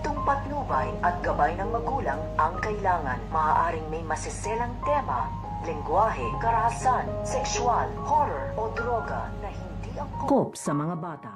Estriktong patnubay at gabay ng magulang ang kailangan. Maaaring may masiselang tema, lengguwahe, karahasan, sexual, horror o droga na hindi angkop sa mga bata.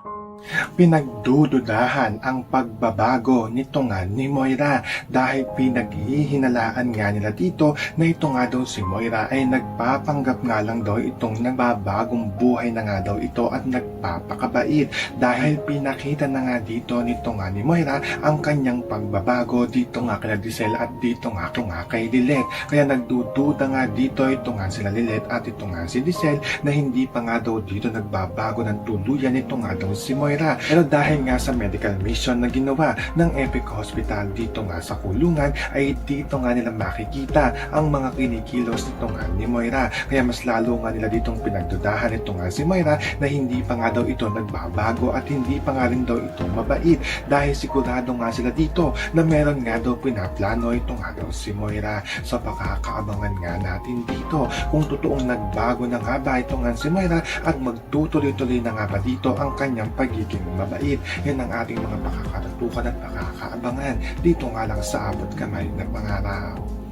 Pinagdududahan ang pagbabago nito nga ni Moira dahil pinaghihinalaan nga nila dito na ito nga daw si Moira ay nagpapanggap nga lang daw itong nagbabagong buhay na nga daw ito at nagpapakabait dahil pinakita na nga dito nito nga ni Moira ang kanyang pagbabago dito nga kay Giselle at dito nga kay Lilet. Kaya nagdududa nga dito ito nga sila Lilet at ito nga si Giselle na hindi pa nga daw dito nagbabago ng tuluyan ito nga daw si Moira. Pero dahil nga sa medical mission na ginawa ng Epic Hospital dito nga sa kulungan ay dito nga nila makikita ang mga kinikilos nito nga ni Moira. Kaya mas lalo nga nila ditong pinagdudahan ito nga si Moira na hindi pa nga daw ito nagbabago at hindi pa nga rin daw ito mabait dahil sigurado nga sila dito na meron nga daw pinaplano ito nga daw si Moira. So pakakaabangan nga natin dito kung totoong nagbago na nga ba ito nga si Moira at magtutuloy-tuloy na nga ba dito ang kanyang pagiging mabait. Yan ang ating mga pakakatutukan at pakakaabangan dito nga lang sa Abot Kamay na Pangarap.